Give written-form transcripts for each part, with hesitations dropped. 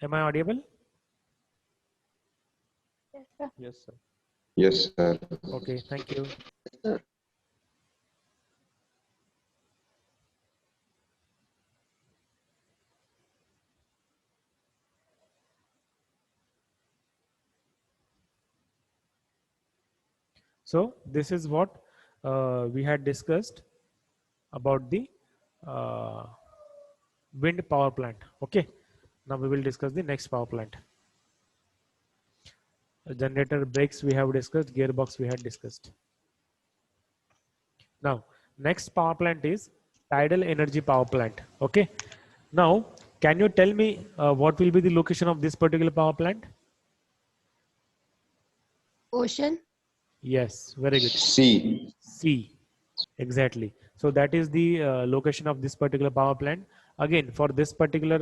Am I audible? Yes, sir. Yes, sir. Okay, thank you. So this is what we had discussed about the uh, wind power plant. Okay, now we will discuss the next power plant. Generator, brakes we have discussed, gearbox we had discussed. Now next power plant is tidal energy power plant. Okay, now can you tell me what will be the location of this particular power plant? Ocean. Yes, very good. C. C. Exactly. So that is the location of this particular power plant. Again, for this particular,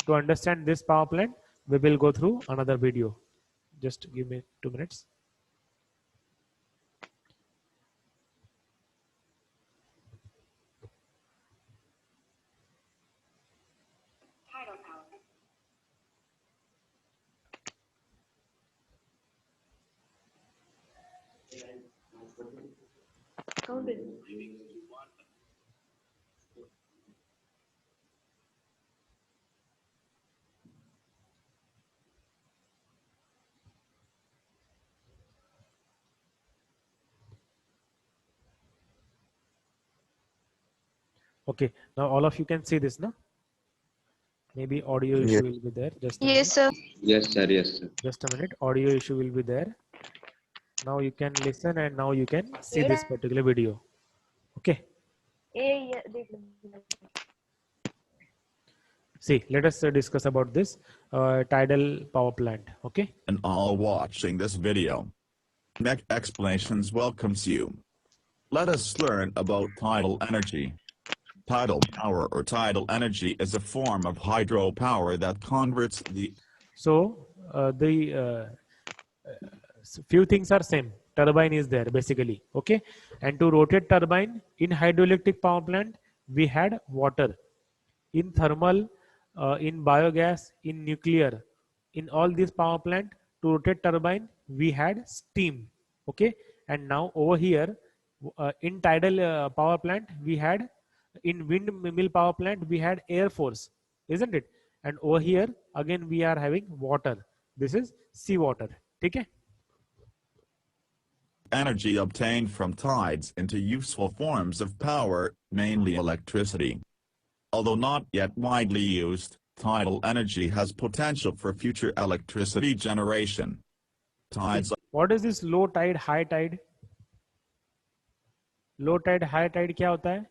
to understand this power plant, we will go through another video. Just give me 2 minutes. Okay, now all of you can see this, no? Maybe audio issue will be there. Just a minute. Yes, sir. Yes, sir. Yes, sir. Just a minute. Audio issue will be there. Now you can listen and now you can see this particular video. Okay. See, let us discuss about this tidal power plant. Okay. And all watching this video. Mech Explanations welcomes you. Let us learn about tidal energy. Tidal power or tidal energy is a form of hydropower that converts the... So few things are same. Turbine is there basically. Okay. And to rotate turbine in hydroelectric power plant, we had water. In thermal, in biogas, in nuclear, in all these power plant, to rotate turbine, we had steam. Okay. And now over here, in tidal power plant, we had, in windmill power plant, we had air force, isn't it? And over here, again, we are having water. This is seawater. Okay. energy obtained from tides into useful forms of power, mainly electricity. Although not yet widely used, tidal energy has potential for future electricity generation. Tides. What is this low tide, high tide? Low tide, high tide क्या होता है?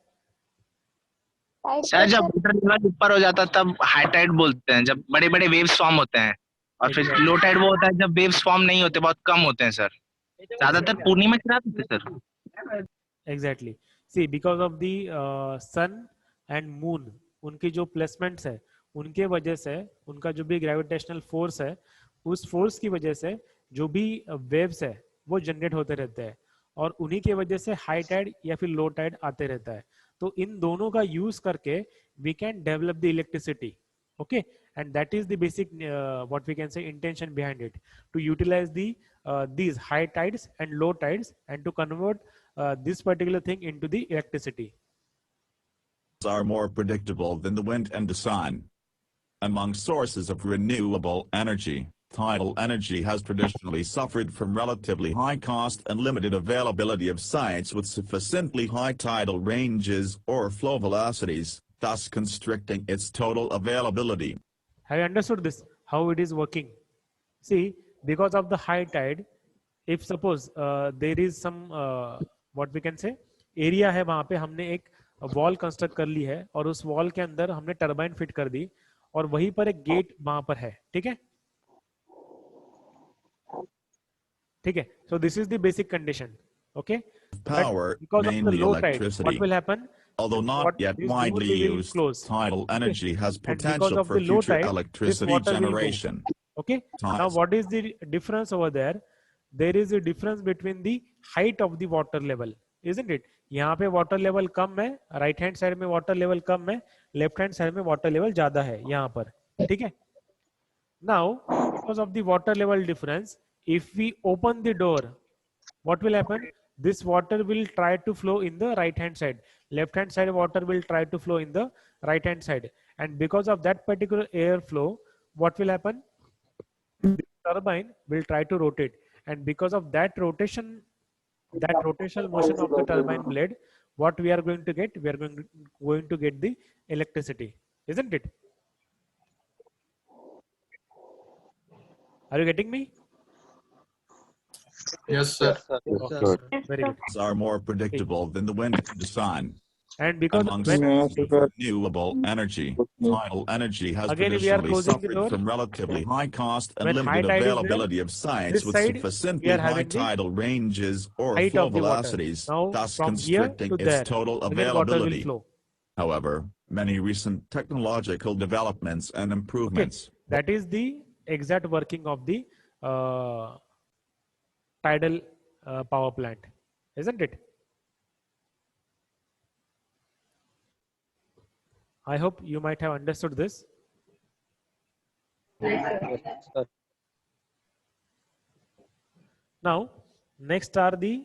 Sir जब water level ऊपर हो जाता है तब high Tide बोलते हैं, जब बड़े बड़े वेव्स फॉर्म होते हैं, और फिर लो टाइड वो होता है जब वेव्स फॉर्म नहीं होते, बहुत कम होते हैं सर, ज्यादातर पूर्णिमा की रात होते हैं sir. Exactly. See, because of the sun and moon, उनकी जो प्लेसमेंट्स है, उनके वजह से, उनका जो भी ग्रेविटेशनल फोर्स है, उस फोर्स की वजह से जो भी वेव्स है वो जनरेट होते रहते हैं, और उन्हीं के वजह से हाई टाइड या फिर लो टाइड आते रहता है. तो इन दोनों का यूज करके we can develop the electricity. Okay, and that is the basic what we can say intention behind it, to utilize the these high tides and low tides and to convert this particular thing into the electricity. Are more predictable than the wind and the sun. Among sources of renewable energy, tidal energy has traditionally suffered from relatively high cost and limited availability of sites with sufficiently high tidal ranges or flow velocities, thus constricting its total availability. Have you understood this, how it is working? See, because of the high tide, if suppose there is some what we can say area है, वहां पे हमने एक wall construct कर ली है और उस wall के अंदर हमने टरबाइन फिट कर दी और वहीं पर एक गेट वहां पर है. ठीक है, ठीक है. So this is the basic condition. Okay, Power, because of the mainly low tide, electricity. what will happen? Although not yet widely used, tidal energy has potential for future electricity generation. Okay. Now, what is the difference over there? There is a difference between the height of the water level, isn't it? यहाँ पे water level कम है, right hand side में water level कम है, left hand side में water level ज़्यादा है यहाँ पर. ठीक है? Now, because of the water level difference, if we open the door, what will happen? This water will try to flow in the right hand side. Left hand side water will try to flow in the right hand side. And because of that particular air flow, what will happen? The turbine will try to rotate. And because of that rotation, that rotational motion of the turbine blade, what we are going to get? We are going to get the electricity, isn't it? Are you getting me? Yes, sir. Okay, sir. very good. Are more predictable than the wind and the sun. And because Among when sources of renewable energy, tidal energy has Again, we are traditionally closing the door. suffered from relatively high cost and When high limited tide is there, availability of sites this with side, we sufficiently are high having the tidal ranges or height flow of the water. velocities, Now, thus from here constricting to its there, total again water will availability. flow. However, many recent technological developments and improvements That is the exact working of the tidal power plant, isn't it? I hope you might have understood this. Now, next are the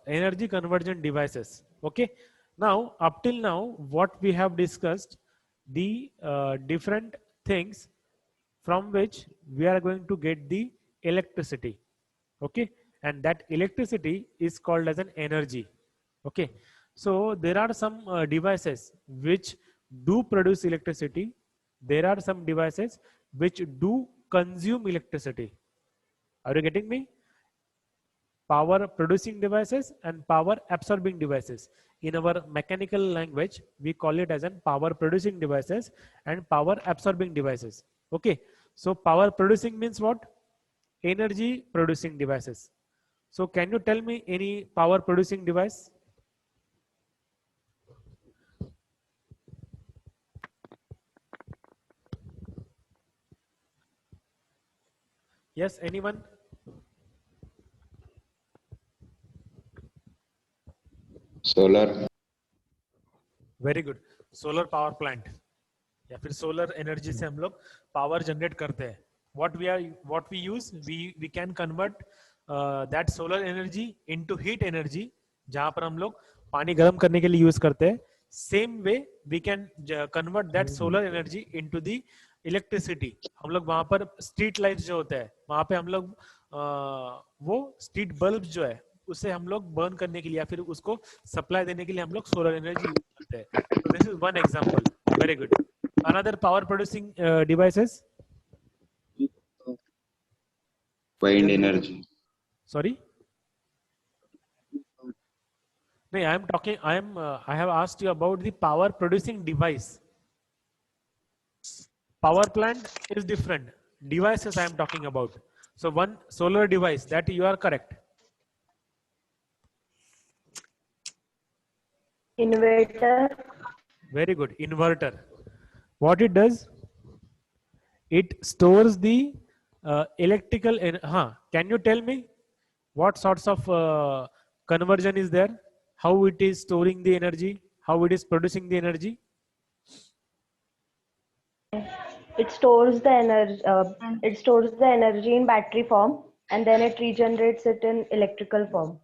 energy conversion devices. Okay. Now, up till now, what we have discussed, the different things from which we are going to get the electricity. Okay. And that electricity is called as an energy. Okay. So there are some devices which do produce electricity. There are some devices which do consume electricity. Are you getting me? Power producing devices and power absorbing devices. In our mechanical language, we call it as an power producing devices and power absorbing devices. Okay. So power producing means what? Energy producing devices. So can you tell me any power producing device? Yes, anyone? Solar. Very good. Solar power plant या फिर solar energy से हम लोग power generate करते हैं. what we use, we can convert that solar energy into heat energy, जहां पर हम लोग पानी गर्म करने के लिए यूज करते हैं. Same way we can convert that solar energy into the electricity. हम लोग वहां पर स्ट्रीट लाइट्स जो होता है वहां पे हम लोग वो स्ट्रीट बल्ब जो है उसे हम लोग बर्न करने के लिए या फिर उसको सप्लाई देने के लिए हम लोग सोलर एनर्जी यूज करते हैं. So this is one example. Very good. Another power producing devices. Wind energy. Sorry. No, I am talking. I have asked you about the power producing device. Power plant is different. Devices I am talking about. So one solar device, that you are correct. Inverter. Very good. Inverter. What it does? It stores the electrical. Can you tell me what sorts of conversion is there? How it is storing the energy? How it is producing the energy? It stores the energy. It stores the energy in battery form, and then it regenerates it in electrical form.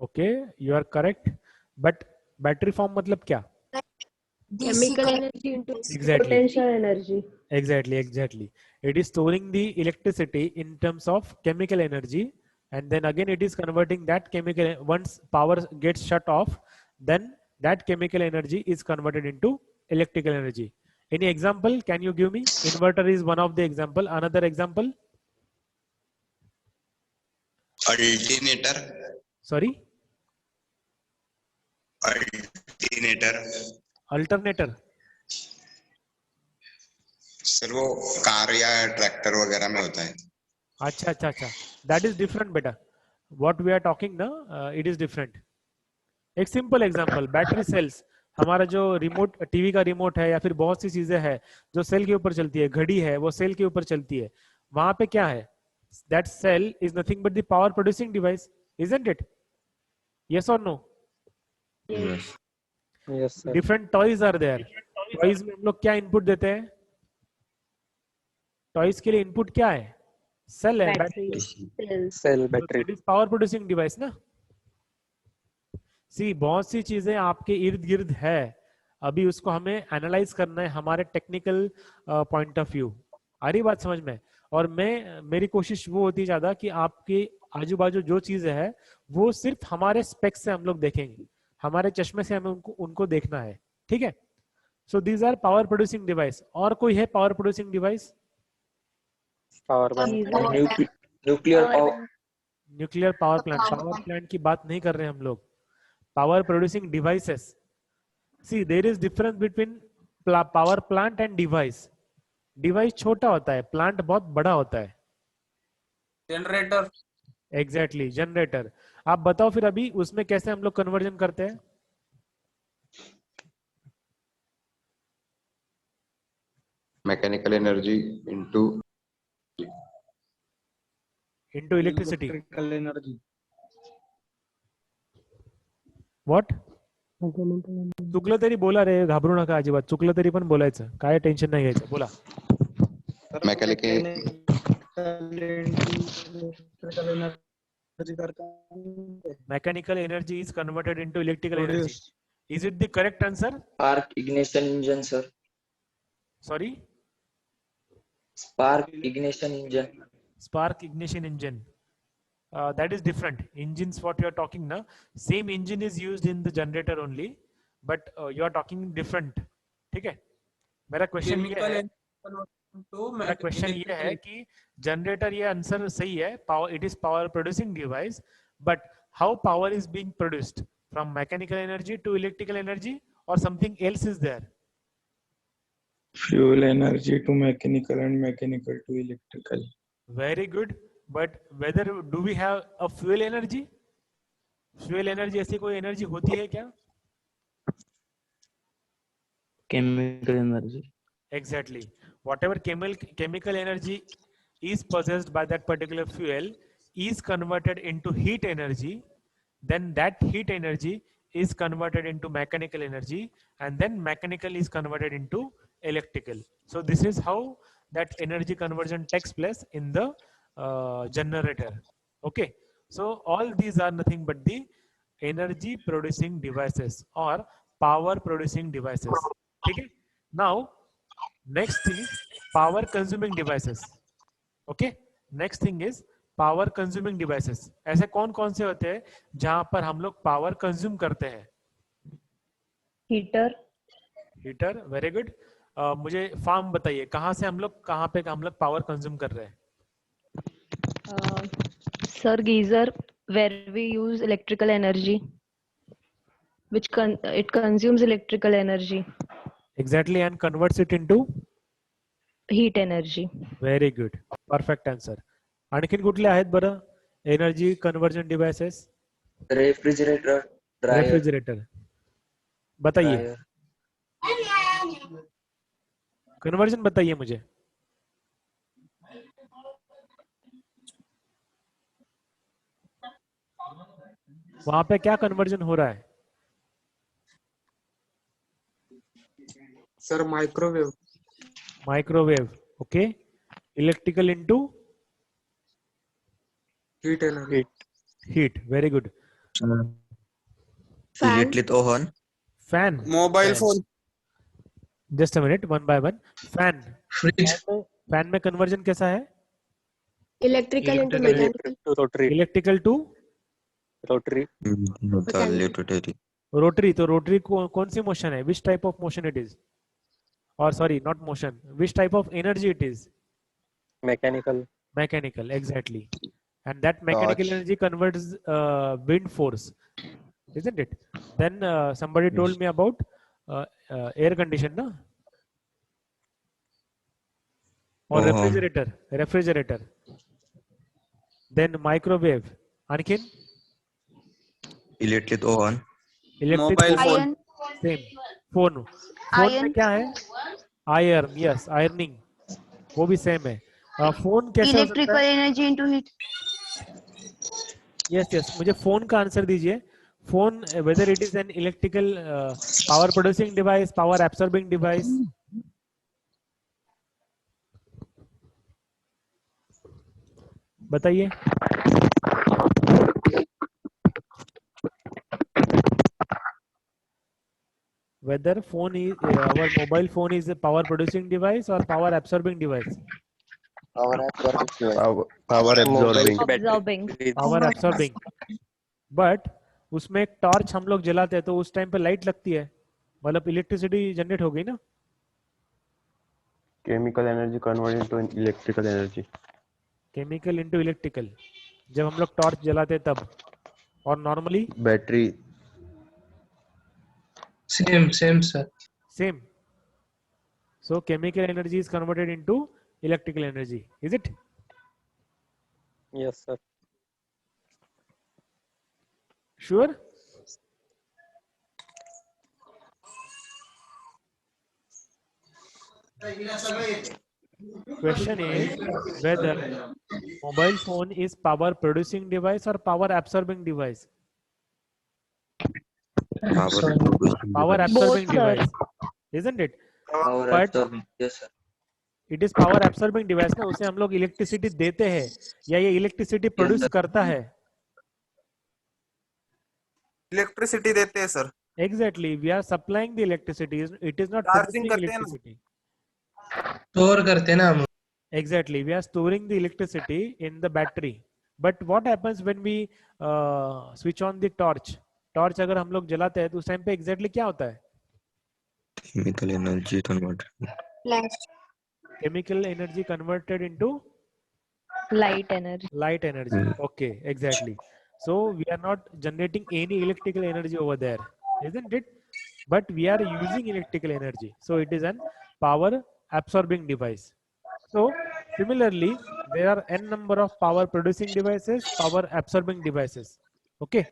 Okay, you are correct. But battery form मतलब क्या? Chemical energy into Exactly. potential energy. Exactly. It is storing the electricity in terms of chemical energy, and then again it is converting that chemical. Once power gets shut off, then that chemical energy is converted into electrical energy. Any example? Can you give me? Inverter is one of the example. Another example? Alternator. Sorry? Alternator. Alternator. Sir वो car या tractor वगैरह में होता है. अच्छा. That is different बेटा. What we are talking now, it is different. एक simple example, battery cells. हमारा जो रिमोट टीवी का रिमोट है या फिर बहुत सी चीजें हैं जो सेल के ऊपर चलती है, घड़ी है वो सेल के ऊपर चलती है, वहां पे क्या है? That cell is nothing but the power producing device, isn't it? Yes or no? Yes. Yes, sir. Different toys are there. Toys में हम लोग क्या इनपुट देते हैं? टॉयज के लिए इनपुट क्या है? सेल है, Battery. Battery. Cells. Cell battery. It is power producing device ना। सी बहुत सी चीजें आपके इर्द गिर्द है, अभी उसको हमें एनालाइज करना है हमारे टेक्निकल पॉइंट ऑफ व्यू। आ रही बात समझ में? और मेरी कोशिश वो होती है ज्यादा कि आपके आजू बाजू जो चीजें है वो सिर्फ हमारे स्पेक्स से हम लोग देखेंगे, हमारे चश्मे से हमें उनको देखना है, ठीक है? So these are power producing device. और कोई है power producing device? Power bank. These are Nuclear power power. bank. Nuclear power plant. Power plant की बात नहीं कर रहे हम लोग, power producing devices. See there is difference between power plant and device. Device छोटा होता है, प्लांट बहुत बड़ा होता है। जनरेटर। Exactly, generator. आप बताओ फिर अभी उसमें कैसे हम लोग कन्वर्जन करते हैं? Mechanical energy into electricity. Electrical energy. What? चुकलं तरी बोला रे, घाबरू नका अजिबात, चुकलं तरी पण बोलायचं, काय टेन्शन नाही घ्यायचं, बोला। Mechanical Mechanical energy is converted into electrical energy. Is it the correct answer? Spark ignition engine, sir. Sorry? Spark ignition engine. Spark ignition engine. That is different. Engines, what you are talking now, same engine is used in the generator only, but you are talking different. ठीक है? मेरा question ये है कि generator, ये answer सही है, power, it is power producing device, but how power is being produced from mechanical energy to electrical energy और something else is there? Fuel energy to mechanical and mechanical to electrical. Very good. But whether do we have a fuel energy? Fuel energy ऐसी कोई energy होती है क्या? Chemical energy. Exactly. Whatever chemical energy is possessed by that particular fuel is converted into heat energy. Then that heat energy is converted into mechanical energy, and then mechanical is converted into electrical. So this is how that energy conversion takes place in the generator. Okay, so all these are nothing but the energy producing devices or power producing devices. Okay, now next thing is power consuming devices. Okay, next thing is power consuming devices. ऐसे कौन कौन से होते हैं जहां पर हम लोग पावर कंज्यूम करते हैं? Heater. Heater, very good. मुझे फार्म बताइए, कहाँ से हम लोग, कहाँ पे हम लोग पावर कंज्यूम कर रहे हैं? Sir, geyser, where we use electrical energy, which it consumes electrical energy. Exactly, and converts it into Heat energy. very good, perfect answer. आणखीन कुठले आहेत बरं energy conversion devices? Refrigerator. Dryer. Refrigerator, बताइए Dryer. Conversion बताइए मुझे। वहां पे क्या कन्वर्जन हो रहा है? Sir microwave. Microwave, okay. Electrical into heat energy. Heat, very good. Electric oven. Fan, mobile phone. Just a minute, one by one. Fan, fridge. Fan में कन्वर्जन कैसा है? Electrical into mechanical. Rotary. Electrical to Rotary. Rotary. तो rotary कौन सी motion है? Which type of motion it is? और sorry, not motion, which type of energy it is? Mechanical. Mechanical, exactly. And that mechanical energy converts wind force, isn't it? Then somebody told me about air condition, na? Or refrigerator. Then microwave. आणखीन? Electric oven. Mobile phone. Same. Phone में क्या है? Iron, yes, ironing, वो भी same है। Phone कैसे? Electrical energy into heat. Yes, मुझे phone का आंसर दीजिए। Phone, whether it is an electrical power producing device, power absorbing device? बताइए। Whether phone is our mobile phone is a power producing device or power absorbing device. Power absorbing. Absorbing. Power absorbing. But उसमें एक torch हम लोग जलाते हैं तो उस time पे लाइट लगती है, मतलब इलेक्ट्रिसिटी जनरेट हो गई ना। Chemical energy converted into electrical energy. Chemical into electrical, जब हम लोग टॉर्च जलाते हैं तब, और normally Battery. Same sir. Same. So chemical energy is converted into electrical energy, is it? Yes, sir. Sure? Question is whether mobile phone is power producing device or power absorbing device. Power absorbing Both, sir. device, isn't it? Power But absorbing. Yes, sir. it is power absorbing device ना, उसे हम लोग electricity देते हैं या ये electricity produce करता है? इलेक्ट्रिसिटी देते हैं sir. Exactly, we are supplying the electricity. It is not charging producing करते हैं ना। electricity. स्टोर करते हैं ना हम। Exactly, we are storing the electricity in the battery. But what happens when we switch on the torch? Torch अगर हम लोग जलाते हैं तो उस टाइम पे exactly क्या होता है? Chemical energy converted. Flash. Chemical energy converted into Light energy. light energy. Okay, exactly. So we are not generating any electrical energy over there, isn't it? But we are using electrical energy. So it is an power absorbing device. So similarly, there are n number of power producing devices, power absorbing devices. Okay.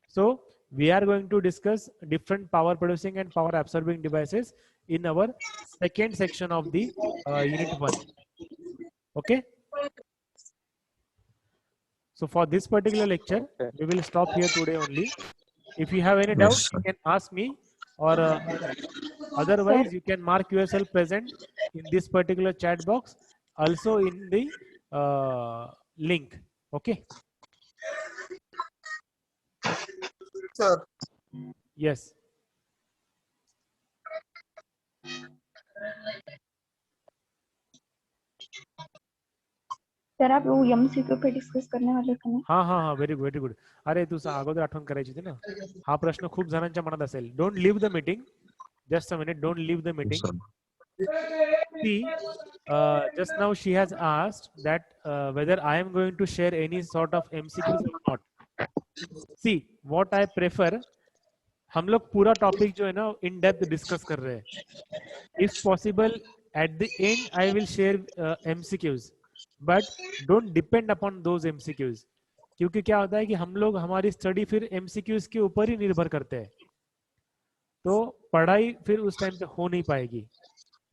So we are going to discuss different power producing and power absorbing devices in our second section of the unit 1. Okay. So for this particular lecture, we will stop here today only. If you have any doubt, you can ask me, or otherwise you can mark yourself present in this particular chat box, also in the link. Okay. Sir Yes. Sir आप वो MCQ पे discuss करने वाले थे ना? हाँ हाँ हाँ, व्हेरी गुड व्हेरी गुड. अरे तू अगोदर आठवण करायची होती ना. हा प्रश्न खूप जणांच्या मनात असेल. Don't leave the meeting. Just a minute. Don't leave the meeting. See, just now she has asked that whether I am going to share any sort of MCQs or not. See, what I prefer, हम लोग पूरा topic जो है ना in depth discuss कर रहे हैं. If possible, at the end I will share MCQs, but don't depend upon those MCQs. क्योंकि क्या होता है कि हम लोग हमारी स्टडी फिर MCQs के ऊपर ही निर्भर करते हैं, तो पढ़ाई फिर उस टाइम पे हो नहीं पाएगी.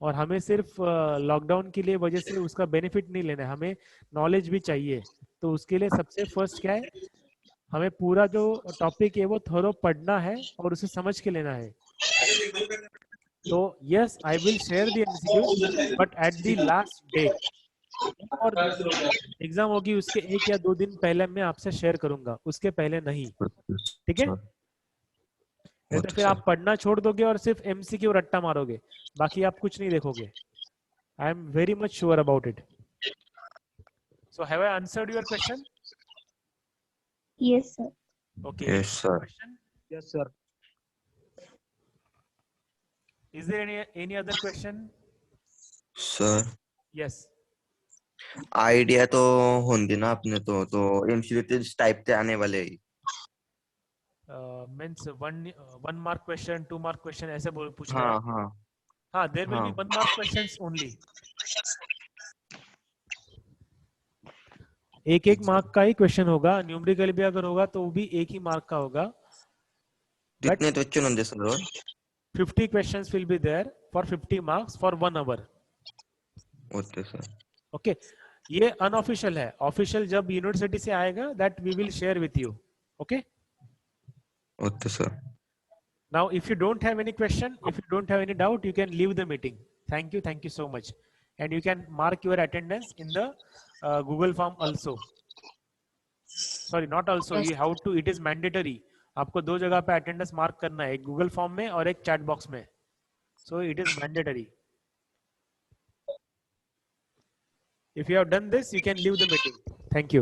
और हमें सिर्फ लॉकडाउन की लिए वजह से उसका बेनिफिट नहीं लेना है, हमें नॉलेज भी चाहिए. तो उसके लिए सबसे फर्स्ट क्या है, हमें पूरा जो टॉपिक है वो थोड़ा पढ़ना है और उसे समझ के लेना है. तो yes, I will share the MCQs, but at the last day और एग्जाम होगी उसके 1 या 2 दिन पहले मैं आपसे शेयर करूंगा, उसके पहले नहीं. ठीक है? नहीं तो फिर आप पढ़ना छोड़ दोगे और सिर्फ एमसीक्यू रट्टा मारोगे, बाकी आप कुछ नहीं देखोगे. I am very much sure about it. So have I answered your question? Yes sir. Okay. Yes, sir. Question? Yes sir. Is there any other question? Sir Yes. Idea तो होंगे ना अपने तो एमसीक्यू इस टाइप के आने वाले ही. Means one mark question, 2 mark question ऐसे बोल पूछ रहे हाँ हैं. हाँ हाँ, there will be हाँ. 1 mark questions only. एक मार्क का ही क्वेश्चन होगा. न्यूमेरिकल भी अगर होगा तो वो भी 1 ही मार्क का होगा. कितने तो अच्छे होंगे sir? 50 questions will be there for 50 marks for 1 hour. Okay sir. Okay. ये अनऑफिशियल है. ऑफिशियल जब यूनिवर्सिटी से आएगा that we will share with you. Okay. Okay sir. Now, if you don't have any question, if you don't have any doubt, you can leave the meeting. Thank you so much. And you can mark your attendance in the Google form also. Sorry not also, you have to, it is mandatory, आपको 2 जगह पे attendance mark करना है, एक Google form में और एक chat box में, so it is mandatory. If you have done this, you can leave the meeting. Thank you.